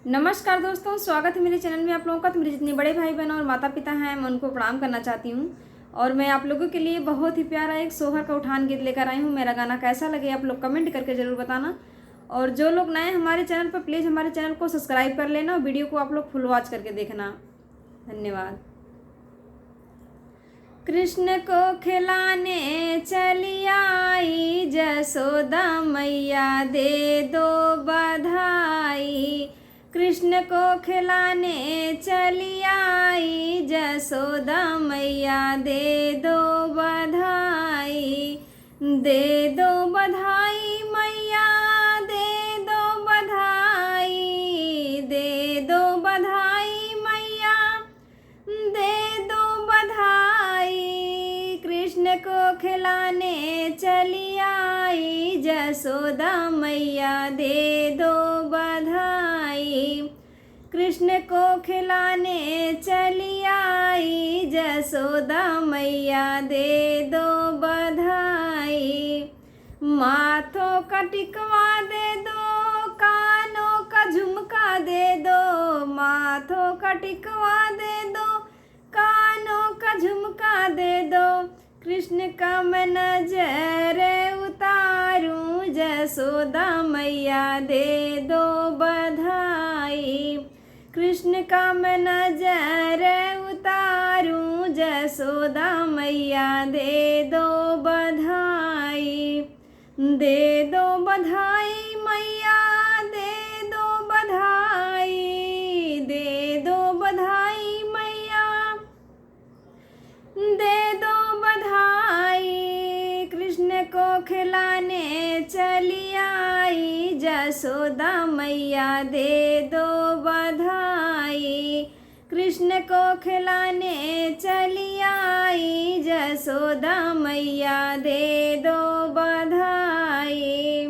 नमस्कार दोस्तों, स्वागत है मेरे चैनल में आप लोगों का। तो मेरे जितने बड़े भाई बहन और माता पिता हैं मैं उनको प्रणाम करना चाहती हूँ। और मैं आप लोगों के लिए बहुत ही प्यारा एक सोहर का उठान गीत लेकर आई हूँ। मेरा गाना कैसा लगे आप लोग कमेंट करके ज़रूर बताना। और जो लोग नए हमारे चैनल पर, प्लीज़ हमारे चैनल को सब्सक्राइब कर लेना और वीडियो को आप लोग फुल वॉच करके देखना। धन्यवाद। कृष्ण को खिलाने चली आई जसोदा मैया, दे दो बधाई। कृष्ण को खिलाने चली आई जसोदा मैया, दे दो बधाई। दे दो बधाई मैया, दे दो बधाई। दे दो बधाई मैया, दे दो बधाई। कृष्ण को खिलाने चली आई जसोदा मैया, दे दो बधाई। कृष्ण को खिलाने चली आई जसोदा मैया, दे दो बधाई। माथों का टिकवा दे दो, कानों का झुमका दे दो। माथों का टिकवा दे दो, कानों का झुमका दे दो। कृष्ण का मैं नजर उतारूं जसोदा मैया, दे दो बधाई। कृष्ण का मैं नजर उतारूं जसोदा मैया, दे दो बधाई। दे दो बधाई मैया, दे दो बधाई। दे दो बधाई मैया, दे दो बधाई। कृष्ण को खिलाने चली आई जसोदा मैया, दे दो बधाई। कृष्ण को खिलाने चली आई जसोदा मैया, दे दो बधाई।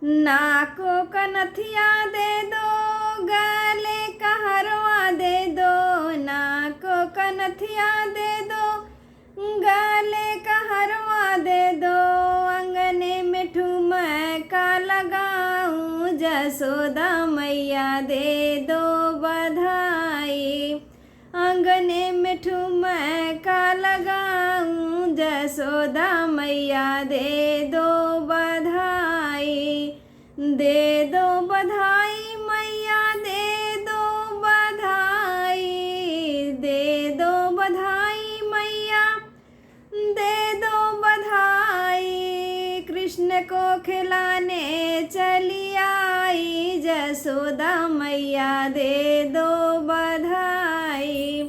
नाकों का नथिया दे दो, गले का हरवा दे दो। नाकों का नथिया दे दो, गले का हरवा दे दो। अंगने में ठुमका लगाऊं जसोदा मैया, दे दो बधाई। अंगने में ठुमका लगाऊं जसोदा मैया, दे दो बधाई। दे दो बधाई मैया, दे दो बधाई। दे दो बधाई मैया, दे दो बधाई। कृष्ण को खिलाने चली आई जसोदा मैया, दे दो बधाई।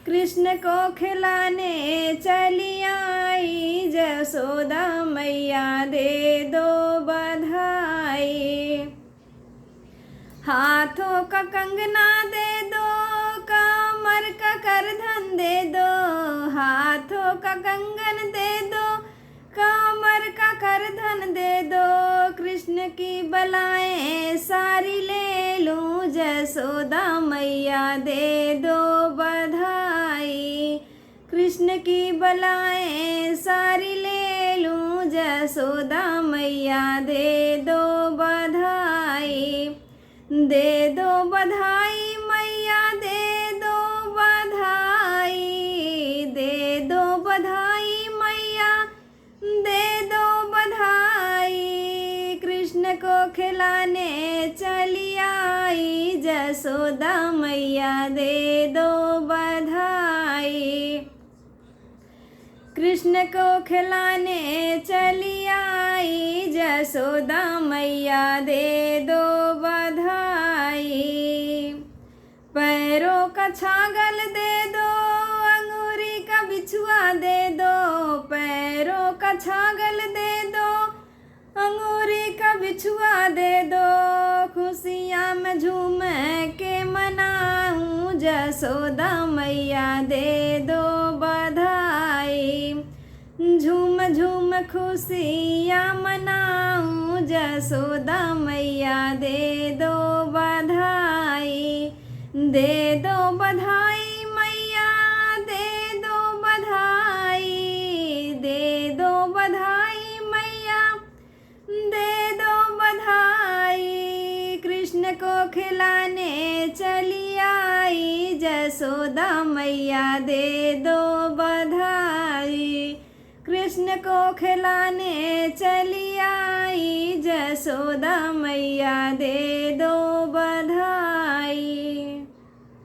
कृष्ण को खिलाने चली आई जसोदा मैया, दे दो बधाई। हाथों का कंगना दे दो, कमर का करधन दे दो। हाथों का कंगन दे दो, कमर का करधन दे दो। कृष्ण की बलाएं सारी ले लूं जसोदा मैया, दे दो बधाई। कृष्ण की बलाएं सारी ले लूं जसोदा मैया, दे दो बधाई। दे दो बधाई मैया, दे दो बधाई। दे दो बधाई मैया, दे दो बधाई। कृष्ण को खिलाने चली आई जसोदा मैया, दे दो बधाई। कृष्ण को खिलाने चली आई जसोदा मैया, दे दो बधाई। पैरों का छागल दे दो, अंगूरी का बिछुआ दे दो। पैरों का छागल दे दो, अंगूरी का बिछुआ दे दो। खुशियाँ में झूम के मनाऊं जसोदा मैया, दे दो बधाई। झूम झूम खुशियाँ मनाऊं जसोदा मैया, दे दो बधाई। दे दो बधाई मैया, दे दो बधाई। दे दो बधाई मैया, दे दो बधाई। कृष्ण को खिलाने चली आई, जसोदा मैया दे दो बधाई। कृष्ण को खिलाने चली आई, जसोदा मैया दे दो